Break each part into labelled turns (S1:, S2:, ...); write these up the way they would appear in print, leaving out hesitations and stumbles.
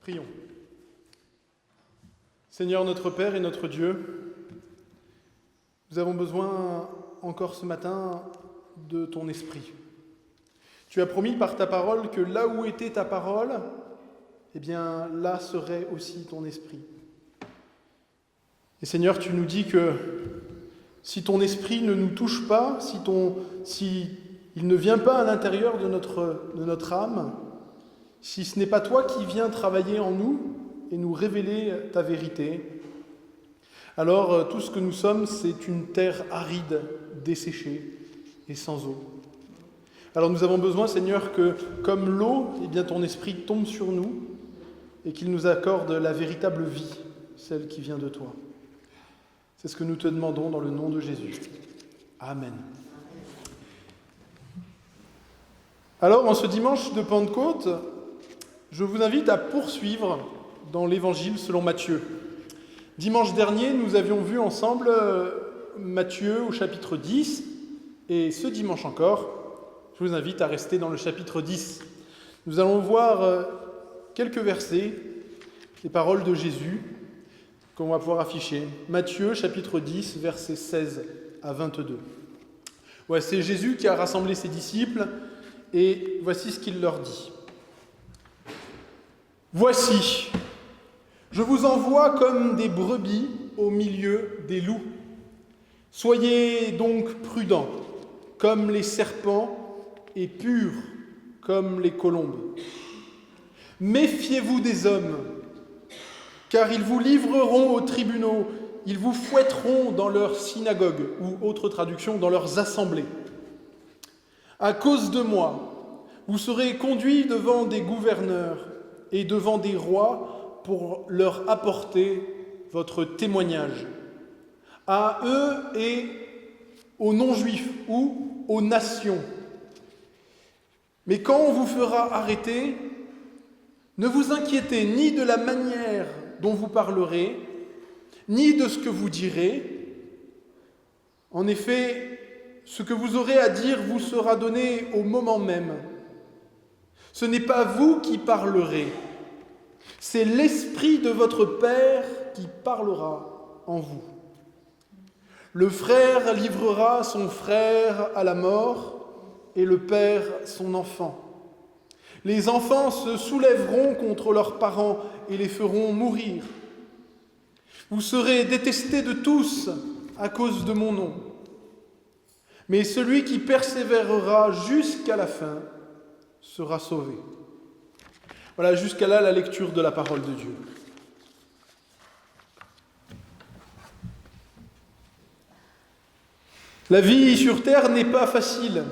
S1: Prions. Seigneur notre Père et notre Dieu, nous avons besoin encore ce matin de ton esprit. Tu as promis par ta parole que là où était ta parole, eh bien là serait aussi ton esprit. Et Seigneur, tu nous dis que si ton esprit ne nous touche pas, si il ne vient pas à l'intérieur de notre âme, si ce n'est pas toi qui viens travailler en nous et nous révéler ta vérité, alors tout ce que nous sommes, c'est une terre aride, desséchée et sans eau. Alors nous avons besoin, Seigneur, que comme l'eau, eh bien ton esprit tombe sur nous et qu'il nous accorde la véritable vie, celle qui vient de toi. C'est ce que nous te demandons dans le nom de Jésus. Amen. Alors, en ce dimanche de Pentecôte, je vous invite à poursuivre dans l'Évangile selon Matthieu. Dimanche dernier, nous avions vu ensemble Matthieu au chapitre 10, et ce dimanche encore, je vous invite à rester dans le chapitre 10. Nous allons voir quelques versets, les paroles de Jésus, qu'on va pouvoir afficher. Matthieu, chapitre 10, versets 16 à 22. Ouais, c'est Jésus qui a rassemblé ses disciples, et voici ce qu'il leur dit. « Voici, je vous envoie comme des brebis au milieu des loups. Soyez donc prudents, comme les serpents, et purs, comme les colombes. Méfiez-vous des hommes, car ils vous livreront aux tribunaux, ils vous fouetteront dans leurs synagogues, ou autre traduction, dans leurs assemblées. À cause de moi, vous serez conduits devant des gouverneurs et devant des rois pour leur apporter votre témoignage, à eux et aux non-juifs ou aux nations. Mais quand on vous fera arrêter, ne vous inquiétez ni de la manière dont vous parlerez, ni de ce que vous direz. En effet, ce que vous aurez à dire vous sera donné au moment même. Ce n'est pas vous qui parlerez, c'est l'Esprit de votre Père qui parlera en vous. Le frère livrera son frère à la mort et le père son enfant. Les enfants se soulèveront contre leurs parents et les feront mourir. Vous serez détestés de tous à cause de mon nom. Mais celui qui persévérera jusqu'à la fin sera sauvé. » Voilà, jusqu'à là, la lecture de la parole de Dieu. La vie sur terre n'est pas facile.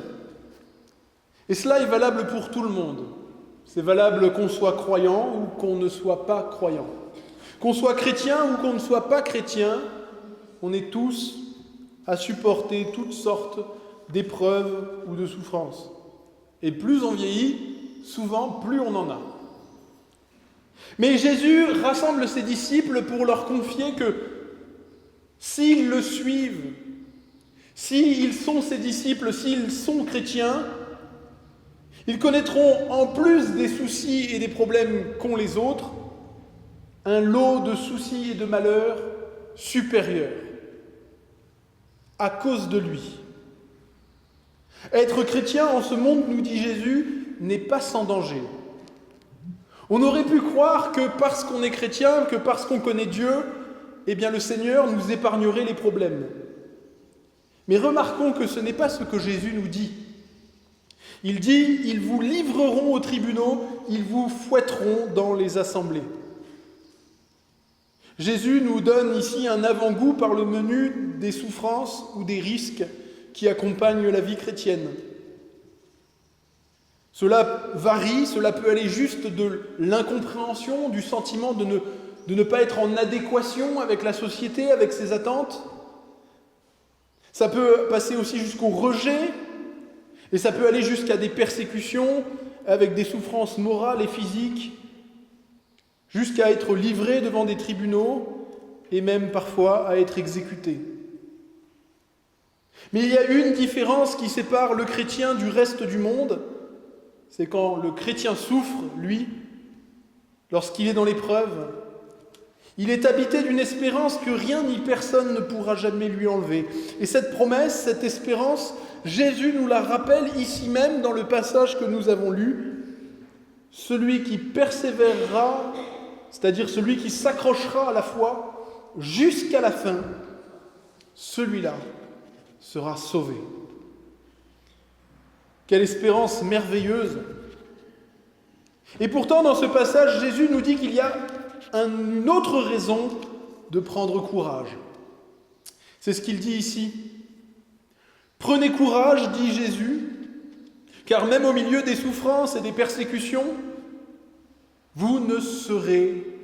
S1: Et cela est valable pour tout le monde. C'est valable qu'on soit croyant ou qu'on ne soit pas croyant. Qu'on soit chrétien ou qu'on ne soit pas chrétien, on est tous à supporter toutes sortes d'épreuves ou de souffrances. Et plus on vieillit, souvent plus on en a. Mais Jésus rassemble ses disciples pour leur confier que s'ils le suivent, s'ils sont ses disciples, s'ils sont chrétiens, ils connaîtront, en plus des soucis et des problèmes qu'ont les autres, un lot de soucis et de malheurs supérieurs à cause de lui. Être chrétien en ce monde, nous dit Jésus, n'est pas sans danger. On aurait pu croire que parce qu'on est chrétien, que parce qu'on connaît Dieu, eh bien le Seigneur nous épargnerait les problèmes. Mais remarquons que ce n'est pas ce que Jésus nous dit. Il dit « Ils vous livreront aux tribunaux, ils vous fouetteront dans les assemblées. » Jésus nous donne ici un avant-goût par le menu des souffrances ou des risques qui accompagnent la vie chrétienne. Cela varie, cela peut aller juste de l'incompréhension, du sentiment de ne pas être en adéquation avec la société, avec ses attentes. Ça peut passer aussi jusqu'au rejet, et ça peut aller jusqu'à des persécutions avec des souffrances morales et physiques, jusqu'à être livré devant des tribunaux et même parfois à être exécuté. Mais il y a une différence qui sépare le chrétien du reste du monde, c'est quand le chrétien souffre, lui, lorsqu'il est dans l'épreuve, il est habité d'une espérance que rien ni personne ne pourra jamais lui enlever. Et cette promesse, cette espérance, Jésus nous la rappelle ici même dans le passage que nous avons lu. Celui qui persévérera, c'est-à-dire celui qui s'accrochera à la foi jusqu'à la fin, celui-là sera sauvé. Quelle espérance merveilleuse! Et pourtant, dans ce passage, Jésus nous dit qu'il y a une autre raison de prendre courage. C'est ce qu'il dit ici. Prenez courage, dit Jésus, car même au milieu des souffrances et des persécutions, vous ne serez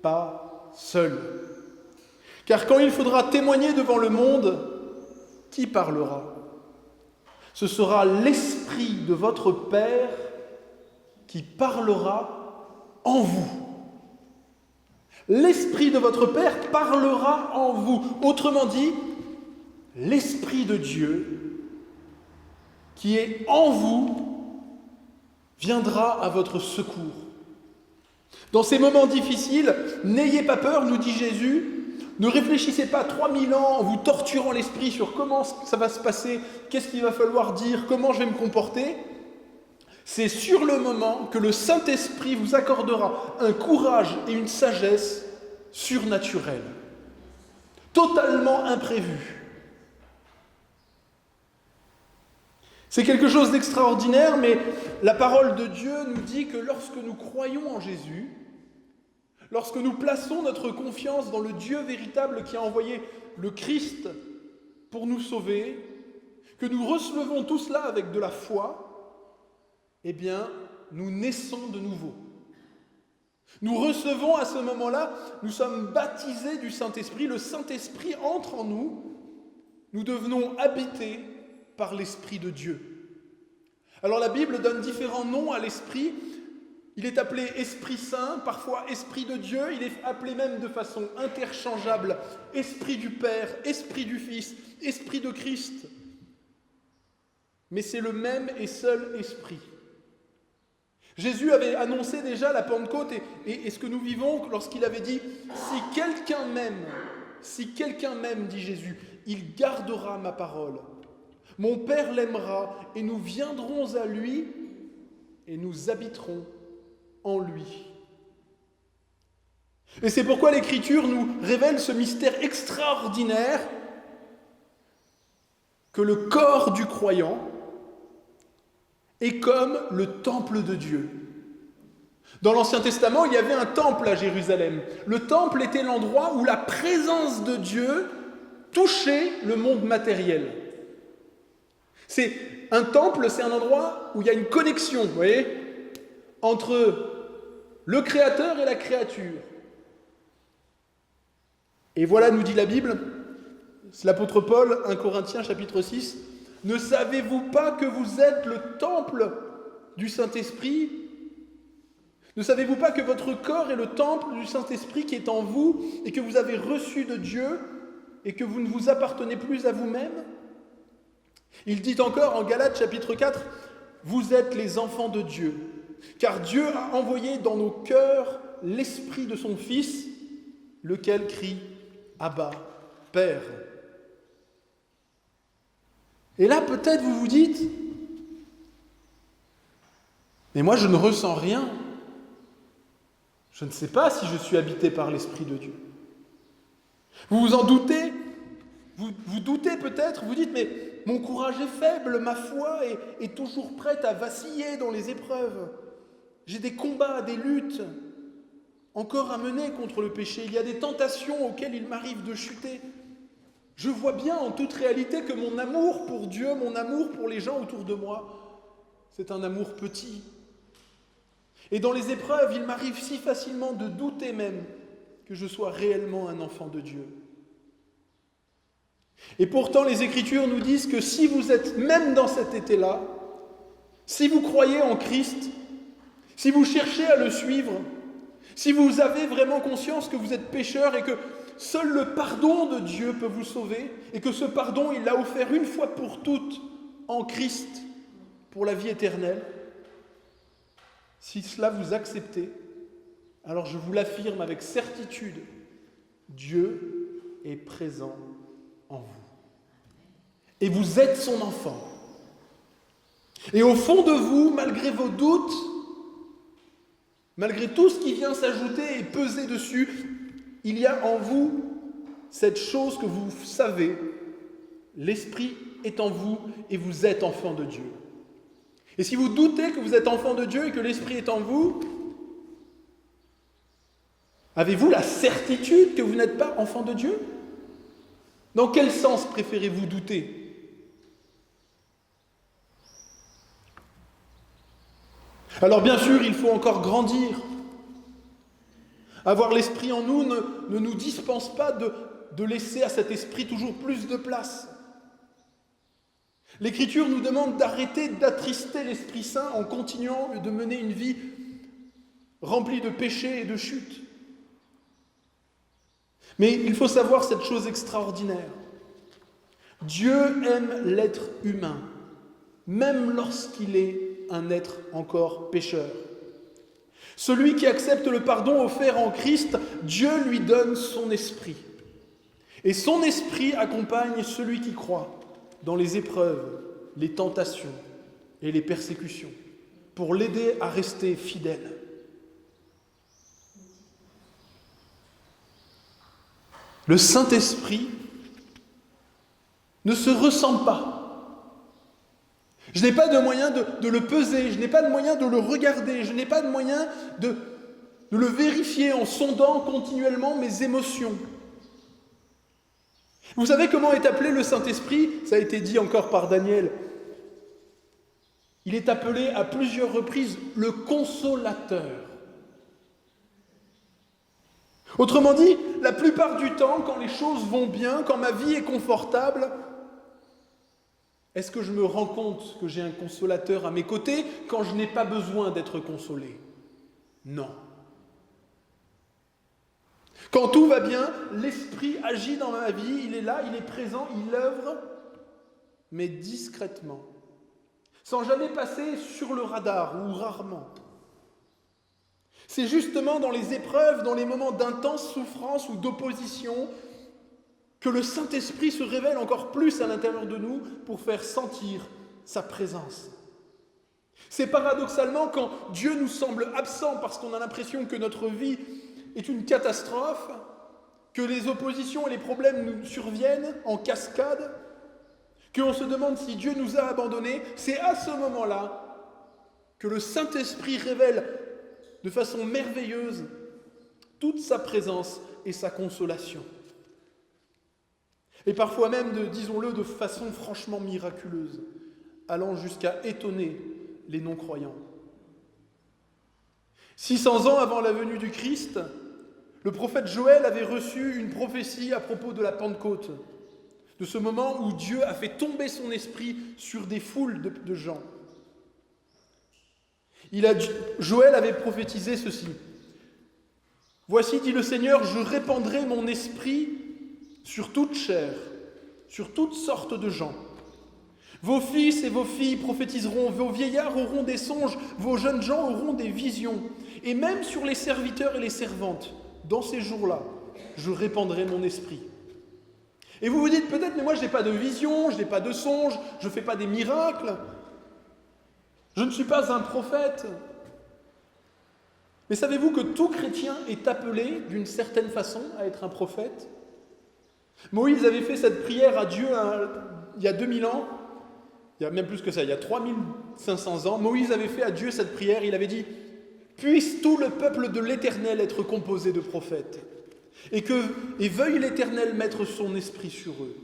S1: pas seuls. Car quand il faudra témoigner devant le monde, qui parlera? Ce sera l'Esprit de votre Père qui parlera en vous. L'Esprit de votre Père parlera en vous. Autrement dit, l'Esprit de Dieu qui est en vous viendra à votre secours. Dans ces moments difficiles, n'ayez pas peur, nous dit Jésus. Ne réfléchissez pas 3000 ans en vous torturant l'esprit sur comment ça va se passer, qu'est-ce qu'il va falloir dire, comment je vais me comporter. C'est sur le moment que le Saint-Esprit vous accordera un courage et une sagesse surnaturelle, totalement imprévue. C'est quelque chose d'extraordinaire, mais la parole de Dieu nous dit que lorsque nous croyons en Jésus, lorsque nous plaçons notre confiance dans le Dieu véritable qui a envoyé le Christ pour nous sauver, que nous recevons tout cela avec de la foi, eh bien, nous naissons de nouveau. Nous recevons à ce moment-là, nous sommes baptisés du Saint-Esprit, le Saint-Esprit entre en nous, nous devenons habités par l'Esprit de Dieu. Alors la Bible donne différents noms à l'Esprit. Il est appelé Esprit Saint, parfois Esprit de Dieu, il est appelé même de façon interchangeable Esprit du Père, Esprit du Fils, Esprit de Christ. Mais c'est le même et seul Esprit. Jésus avait annoncé déjà la Pentecôte et ce que nous vivons lorsqu'il avait dit « Si quelqu'un m'aime, dit Jésus, il gardera ma parole. Mon Père l'aimera et nous viendrons à lui et nous habiterons en lui. » Et c'est pourquoi l'Écriture nous révèle ce mystère extraordinaire que le corps du croyant est comme le temple de Dieu. Dans l'Ancien Testament, il y avait un temple à Jérusalem. Le temple était l'endroit où la présence de Dieu touchait le monde matériel. Un temple, c'est un endroit où il y a une connexion, vous voyez, entre le Créateur et la créature. Et voilà, nous dit la Bible, c'est l'apôtre Paul, 1 Corinthiens chapitre 6, « Ne savez-vous pas que vous êtes le temple du Saint-Esprit ? Ne savez-vous pas que votre corps est le temple du Saint-Esprit qui est en vous et que vous avez reçu de Dieu et que vous ne vous appartenez plus à vous-même » Il dit encore en Galates chapitre 4, « Vous êtes les enfants de Dieu, car Dieu a envoyé dans nos cœurs l'Esprit de son Fils, lequel crie « Abba, Père ». Et là, peut-être vous vous dites, « Mais moi, je ne ressens rien. Je ne sais pas si je suis habité par l'Esprit de Dieu. » Vous vous en doutez ? Vous doutez peut-être, vous dites, mais mon courage est faible, ma foi est toujours prête à vaciller dans les épreuves. J'ai des combats, des luttes encore à mener contre le péché. Il y a des tentations auxquelles il m'arrive de chuter. Je vois bien en toute réalité que mon amour pour Dieu, mon amour pour les gens autour de moi, c'est un amour petit. Et dans les épreuves, il m'arrive si facilement de douter même que je sois réellement un enfant de Dieu. Et pourtant, les Écritures nous disent que si vous êtes même dans cet été-là, si vous croyez en Christ, si vous cherchez à le suivre, si vous avez vraiment conscience que vous êtes pécheur et que seul le pardon de Dieu peut vous sauver, et que ce pardon, il l'a offert une fois pour toutes en Christ pour la vie éternelle, si cela vous acceptez, Alors je vous l'affirme avec certitude, Dieu est présent en vous. Et vous êtes son enfant. Et au fond de vous, malgré vos doutes, malgré tout ce qui vient s'ajouter et peser dessus, il y a en vous cette chose que vous savez, l'Esprit est en vous et vous êtes enfant de Dieu. Et si vous doutez que vous êtes enfant de Dieu et que l'Esprit est en vous, avez-vous la certitude que vous n'êtes pas enfant de Dieu ? Dans quel sens préférez-vous douter ? Alors bien sûr, il faut encore grandir. Avoir l'Esprit en nous ne nous dispense pas de laisser à cet Esprit toujours plus de place. L'Écriture nous demande d'arrêter d'attrister l'Esprit Saint en continuant de mener une vie remplie de péchés et de chutes. Mais il faut savoir cette chose extraordinaire. Dieu aime l'être humain, même lorsqu'il est un être encore pécheur. Celui qui accepte le pardon offert en Christ, Dieu lui donne son esprit. Et son esprit accompagne celui qui croit dans les épreuves, les tentations et les persécutions, pour l'aider à rester fidèle. Le Saint-Esprit ne se ressent pas. Je n'ai pas de moyen de le peser, je n'ai pas de moyen de le regarder, je n'ai pas de moyen de le vérifier en sondant continuellement mes émotions. Vous savez comment est appelé le Saint-Esprit ? Ça a été dit encore par Daniel. Il est appelé à plusieurs reprises le Consolateur. Autrement dit, la plupart du temps, quand les choses vont bien, quand ma vie est confortable, est-ce que je me rends compte que j'ai un consolateur à mes côtés quand je n'ai pas besoin d'être consolé ? Non. Quand tout va bien, l'Esprit agit dans ma vie, il est là, il est présent, il œuvre, mais discrètement, sans jamais passer sur le radar ou rarement. C'est justement dans les épreuves, dans les moments d'intense souffrance ou d'opposition, que le Saint-Esprit se révèle encore plus à l'intérieur de nous pour faire sentir sa présence. C'est paradoxalement quand Dieu nous semble absent parce qu'on a l'impression que notre vie est une catastrophe, que les oppositions et les problèmes nous surviennent en cascade, qu'on se demande si Dieu nous a abandonnés, c'est à ce moment-là que le Saint-Esprit révèle de façon merveilleuse toute sa présence et sa consolation. Et parfois même, disons-le, de façon franchement miraculeuse, allant jusqu'à étonner les non-croyants. 600 ans avant la venue du Christ, le prophète Joël avait reçu une prophétie à propos de la Pentecôte, de ce moment où Dieu a fait tomber son esprit sur des foules de gens. Joël avait prophétisé ceci. « Voici, dit le Seigneur, je répandrai mon esprit sur toute chair, sur toutes sortes de gens. Vos fils et vos filles prophétiseront, vos vieillards auront des songes, vos jeunes gens auront des visions. Et même sur les serviteurs et les servantes, dans ces jours-là, je répandrai mon esprit. » Et vous vous dites peut-être, mais moi je n'ai pas de vision, je n'ai pas de songe, je ne fais pas des miracles, je ne suis pas un prophète. Mais savez-vous que tout chrétien est appelé d'une certaine façon à être un prophète ? Moïse avait fait cette prière à Dieu il y a 2000 ans, il y a même plus que ça, il y a 3500 ans. Moïse avait fait à Dieu cette prière, il avait dit « Puisse tout le peuple de l'Éternel être composé de prophètes, et veuille l'Éternel mettre son esprit sur eux. »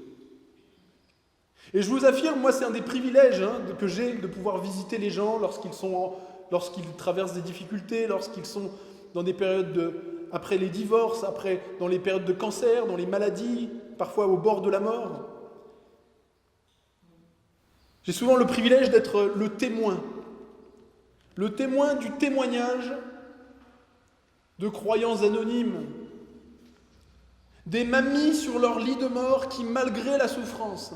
S1: Et je vous affirme, moi c'est un des privilèges que j'ai de pouvoir visiter les gens lorsqu'ils traversent des difficultés, lorsqu'ils sont dans des périodes après les divorces, dans les périodes de cancer, dans les maladies, parfois au bord de la mort. J'ai souvent le privilège d'être le témoin du témoignage de croyants anonymes, des mamies sur leur lit de mort qui, malgré la souffrance,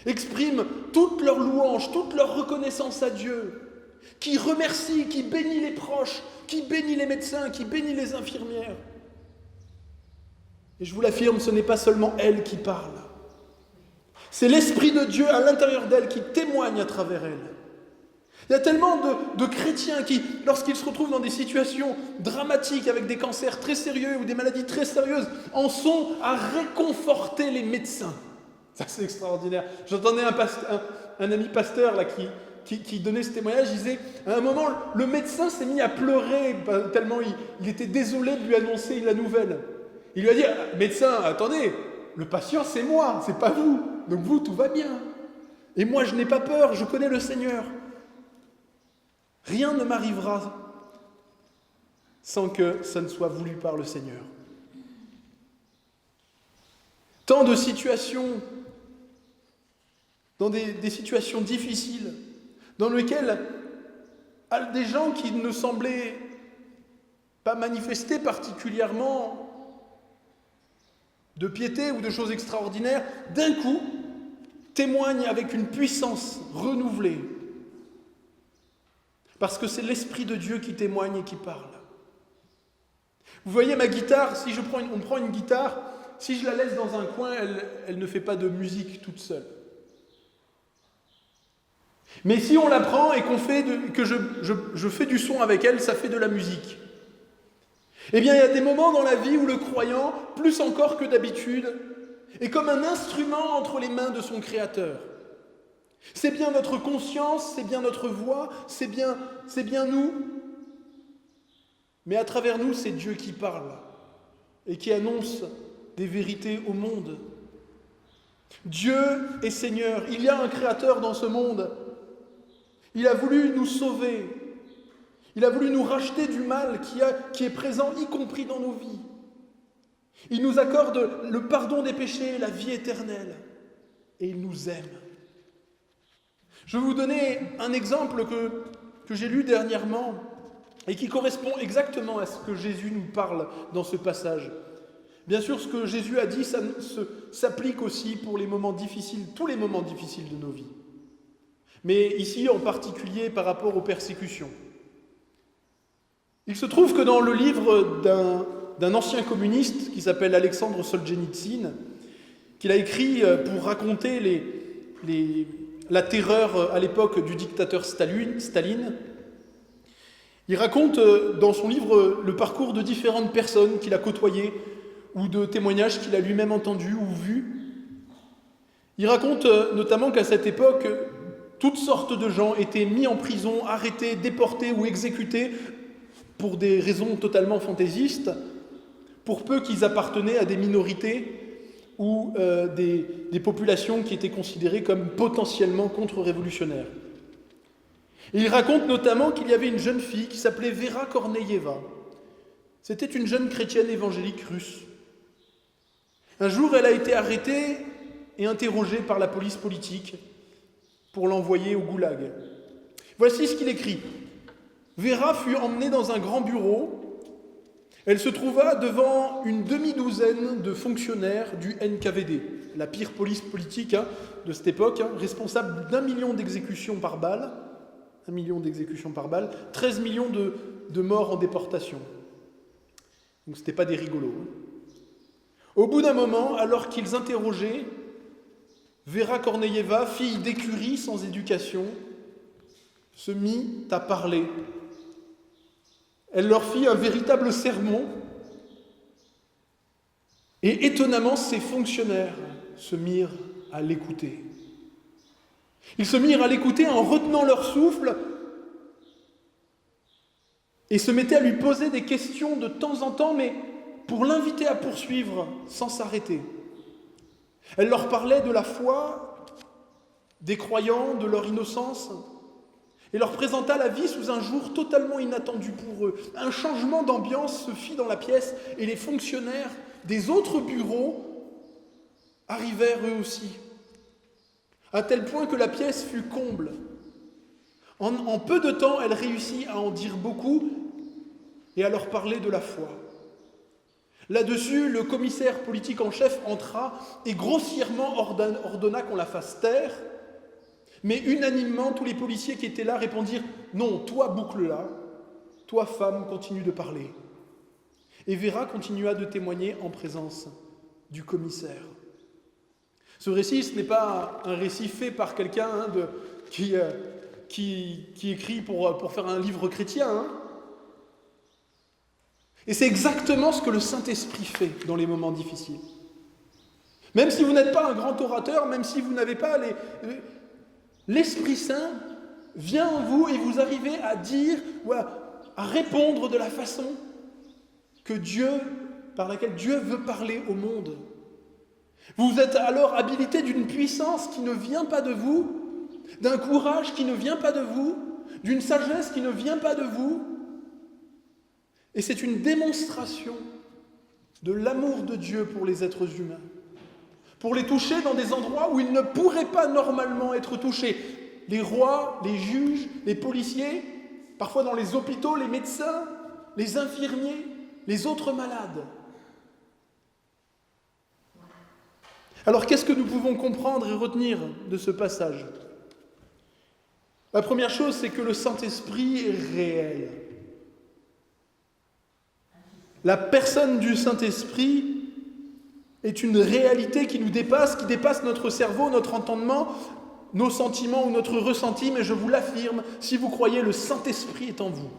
S1: expriment toute leur louange, toute leur reconnaissance à Dieu, qui remercient, qui bénit les proches, qui bénit les médecins, qui bénit les infirmières. Et je vous l'affirme, ce n'est pas seulement elle qui parle. C'est l'Esprit de Dieu à l'intérieur d'elle qui témoigne à travers elle. Il y a tellement de chrétiens qui, lorsqu'ils se retrouvent dans des situations dramatiques avec des cancers très sérieux ou des maladies très sérieuses, en sont à réconforter les médecins. Ça, c'est extraordinaire. J'entendais un ami pasteur là, qui donnait ce témoignage. Il disait, à un moment, le médecin s'est mis à pleurer tellement il était désolé de lui annoncer la nouvelle. Il lui a dit, médecin, attendez, le patient c'est moi, c'est pas vous. Donc vous, tout va bien. Et moi, je n'ai pas peur, je connais le Seigneur. Rien ne m'arrivera sans que ça ne soit voulu par le Seigneur. Tant de situations, dans des situations difficiles, dans lesquelles des gens qui ne semblaient pas manifester particulièrement de piété ou de choses extraordinaires, d'un coup, témoignent avec une puissance renouvelée. Parce que c'est l'Esprit de Dieu qui témoigne et qui parle. Vous voyez ma guitare, si on prend une guitare, si je la laisse dans un coin, elle ne fait pas de musique toute seule. Mais si on la prend et que je fais du son avec elle, ça fait de la musique. Eh bien, il y a des moments dans la vie où le croyant, plus encore que d'habitude, est comme un instrument entre les mains de son Créateur. C'est bien notre conscience, c'est bien notre voix, c'est bien nous. Mais à travers nous, c'est Dieu qui parle et qui annonce des vérités au monde. Dieu est Seigneur. Il y a un Créateur dans ce monde. Il a voulu nous sauver. Il a voulu nous racheter du mal qui est présent, y compris dans nos vies. Il nous accorde le pardon des péchés, la vie éternelle. Et il nous aime. Je vais vous donner un exemple que j'ai lu dernièrement et qui correspond exactement à ce que Jésus nous parle dans ce passage. Bien sûr, ce que Jésus a dit, ça s'applique aussi pour les moments difficiles, tous les moments difficiles de nos vies. Mais ici, en particulier par rapport aux persécutions. Il se trouve que dans le livre d'un ancien communiste qui s'appelle Alexandre Solzhenitsyn, qu'il a écrit pour raconter la terreur à l'époque du dictateur Staline, il raconte dans son livre le parcours de différentes personnes qu'il a côtoyées ou de témoignages qu'il a lui-même entendus ou vus. Il raconte notamment qu'à cette époque, toutes sortes de gens étaient mis en prison, arrêtés, déportés ou exécutés pour des raisons totalement fantaisistes, pour peu qu'ils appartenaient à des minorités ou des populations qui étaient considérées comme potentiellement contre-révolutionnaires. Et il raconte notamment qu'il y avait une jeune fille qui s'appelait Vera Korneyeva. C'était une jeune chrétienne évangélique russe. Un jour, elle a été arrêtée et interrogée par la police politique pour l'envoyer au goulag. Voici ce qu'il écrit. Vera fut emmenée dans un grand bureau. Elle se trouva devant une demi-douzaine de fonctionnaires du NKVD, la pire police politique de cette époque, responsable d'1 million d'exécutions par balle, 1 million d'exécutions par balle, 13 millions de morts en déportation. Donc c'était pas des rigolos. Au bout d'un moment, alors qu'ils interrogeaient, Vera Korneyeva, fille d'écurie sans éducation, se mit à parler. Elle leur fit un véritable sermon et étonnamment, ces fonctionnaires se mirent à l'écouter. Ils se mirent à l'écouter en retenant leur souffle et se mettaient à lui poser des questions de temps en temps, mais pour l'inviter à poursuivre sans s'arrêter. Elle leur parlait de la foi, des croyants, de leur innocence, et leur présenta la vie sous un jour totalement inattendu pour eux. Un changement d'ambiance se fit dans la pièce et les fonctionnaires des autres bureaux arrivèrent eux aussi, à tel point que la pièce fut comble. En peu de temps, elle réussit à en dire beaucoup et à leur parler de la foi. Là-dessus, le commissaire politique en chef entra et grossièrement ordonna qu'on la fasse taire, mais unanimement, tous les policiers qui étaient là répondirent « Non, toi, boucle-la, toi, femme, continue de parler. Et Vera continua de témoigner en présence du commissaire. Ce récit, ce n'est pas un récit fait par quelqu'un qui écrit pour faire un livre chrétien. Et c'est exactement ce que le Saint-Esprit fait dans les moments difficiles. Même si vous n'êtes pas un grand orateur, même si vous n'avez pas l'Esprit Saint vient en vous et vous arrivez à dire, ou à répondre de la façon par laquelle Dieu veut parler au monde. Vous êtes alors habilité d'une puissance qui ne vient pas de vous, d'un courage qui ne vient pas de vous, d'une sagesse qui ne vient pas de vous. Et c'est une démonstration de l'amour de Dieu pour les êtres humains, pour les toucher dans des endroits où ils ne pourraient pas normalement être touchés. Les rois, les juges, les policiers, parfois dans les hôpitaux, les médecins, les infirmiers, les autres malades. Alors qu'est-ce que nous pouvons comprendre et retenir de ce passage ? La première chose, c'est que le Saint-Esprit est réel. La personne du Saint-Esprit est une réalité qui nous dépasse, qui dépasse notre cerveau, notre entendement, nos sentiments ou notre ressenti, mais je vous l'affirme, si vous croyez, le Saint-Esprit est en vous.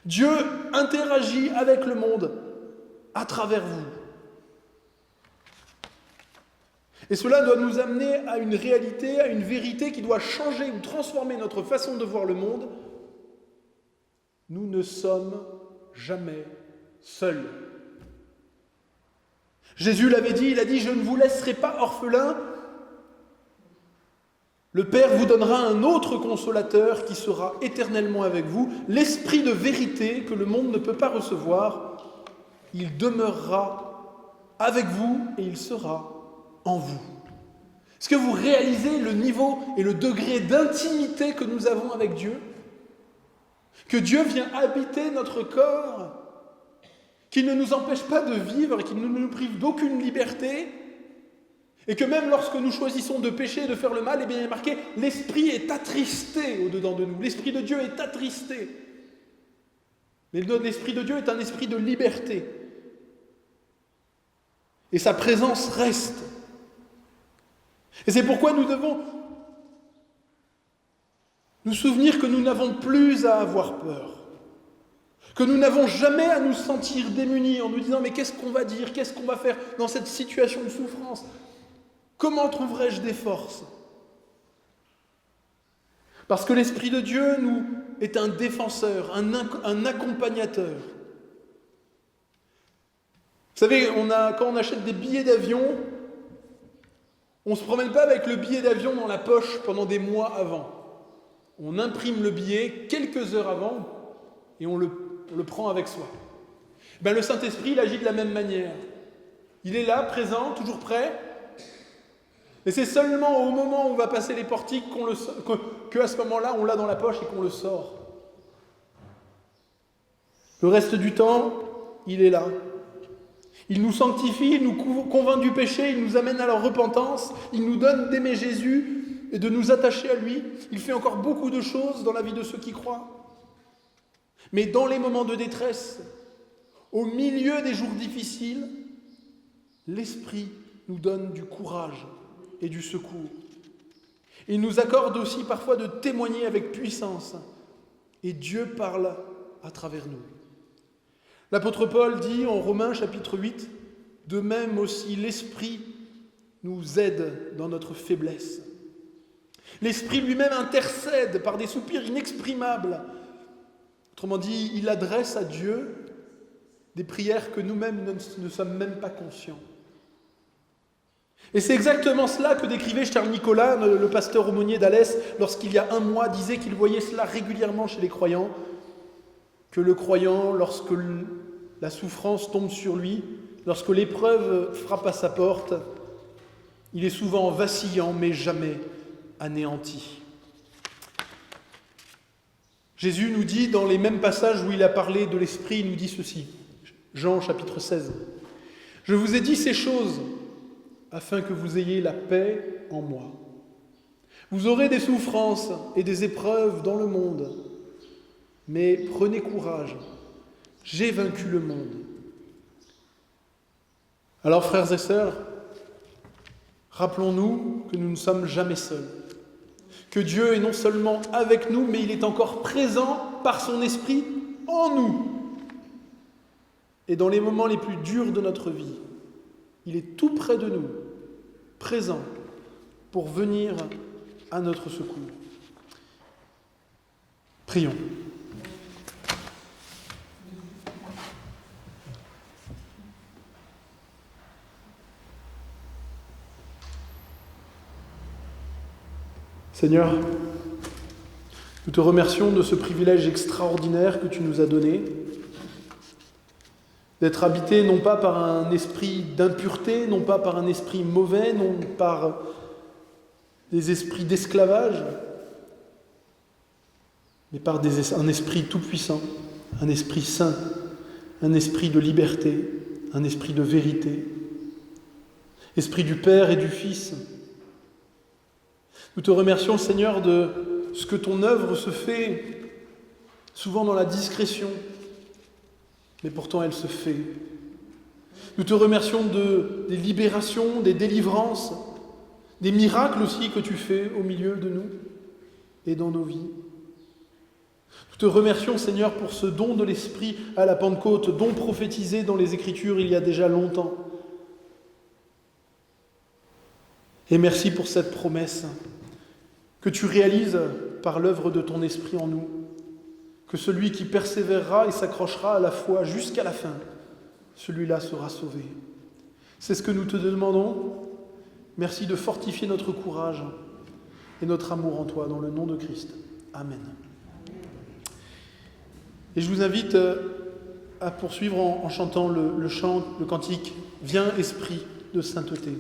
S1: Dieu interagit avec le monde à travers vous. Et cela doit nous amener à une réalité, à une vérité qui doit changer ou transformer notre façon de voir le monde. Nous ne sommes jamais seuls. Jésus l'avait dit, il a dit « Je ne vous laisserai pas orphelins. Le Père vous donnera un autre consolateur qui sera éternellement avec vous, l'Esprit de vérité que le monde ne peut pas recevoir. Il demeurera avec vous et il sera en vous. » Est-ce que vous réalisez le niveau et le degré d'intimité que nous avons avec Dieu ? Que Dieu vient habiter notre corps, qu'il ne nous empêche pas de vivre, qu'il ne nous prive d'aucune liberté, et que même lorsque nous choisissons de pécher et de faire le mal, eh bien il est marqué « l'Esprit est attristé au-dedans de nous ». L'Esprit de Dieu est attristé. Mais l'Esprit de Dieu est un esprit de liberté. Et sa présence reste. Et c'est pourquoi nous devons nous souvenir que nous n'avons plus à avoir peur. Que nous n'avons jamais à nous sentir démunis en nous disant « mais qu'est-ce qu'on va dire ? Qu'est-ce qu'on va faire dans cette situation de souffrance ? Comment trouverai-je des forces ?» Parce que l'Esprit de Dieu nous est un défenseur, un accompagnateur. Vous savez, quand on achète des billets d'avion, on ne se promène pas avec le billet d'avion dans la poche pendant des mois avant. On imprime le billet quelques heures avant et on le prend avec soi. Le Saint-Esprit, il agit de la même manière. Il est là, présent, toujours prêt. Et c'est seulement au moment où on va passer les portiques qu'à ce moment-là, on l'a dans la poche et qu'on le sort. Le reste du temps, il est là. Il nous sanctifie, il nous convainc du péché, il nous amène à la repentance, il nous donne d'aimer Jésus et de nous attacher à lui. Il fait encore beaucoup de choses dans la vie de ceux qui croient. Mais dans les moments de détresse, au milieu des jours difficiles, l'Esprit nous donne du courage et du secours. Il nous accorde aussi parfois de témoigner avec puissance. Et Dieu parle à travers nous. L'apôtre Paul dit en Romains chapitre 8, « De même aussi l'Esprit nous aide dans notre faiblesse. » L'Esprit lui-même intercède par des soupirs inexprimables. Autrement dit, il adresse à Dieu des prières que nous-mêmes ne sommes même pas conscients. Et c'est exactement cela que décrivait Charles Nicolas, le pasteur aumônier d'Alès, lorsqu'il y a un mois disait qu'il voyait cela régulièrement chez les croyants, que le croyant, lorsque la souffrance tombe sur lui, lorsque l'épreuve frappe à sa porte, il est souvent vacillant, mais jamais anéanti. Jésus nous dit, dans les mêmes passages où il a parlé de l'Esprit, il nous dit ceci, Jean chapitre 16, « Je vous ai dit ces choses afin que vous ayez la paix en moi. Vous aurez des souffrances et des épreuves dans le monde, mais prenez courage, j'ai vaincu le monde. Alors frères et sœurs, rappelons-nous que nous ne sommes jamais seuls, que Dieu est non seulement avec nous, mais il est encore présent par son esprit en nous. Et dans les moments les plus durs de notre vie, il est tout près de nous, présent, pour venir à notre secours. Prions. Seigneur, nous te remercions de ce privilège extraordinaire que tu nous as donné, d'être habité non pas par un esprit d'impureté, non pas par un esprit mauvais, non par des esprits d'esclavage, mais par un esprit tout-puissant, un esprit saint, un esprit de liberté, un esprit de vérité, esprit du Père et du Fils. Nous te remercions, Seigneur, de ce que ton œuvre se fait souvent dans la discrétion, mais pourtant elle se fait. Nous te remercions des libérations, des délivrances, des miracles aussi que tu fais au milieu de nous et dans nos vies. Nous te remercions, Seigneur, pour ce don de l'Esprit à la Pentecôte, don prophétisé dans les Écritures il y a déjà longtemps. Et merci pour cette promesse que tu réalises par l'œuvre de ton Esprit en nous, que celui qui persévérera et s'accrochera à la foi jusqu'à la fin, celui-là sera sauvé. C'est ce que nous te demandons. Merci de fortifier notre courage et notre amour en toi, dans le nom de Christ. Amen. Et je vous invite à poursuivre en chantant le chant, le cantique « Viens, Esprit de sainteté ».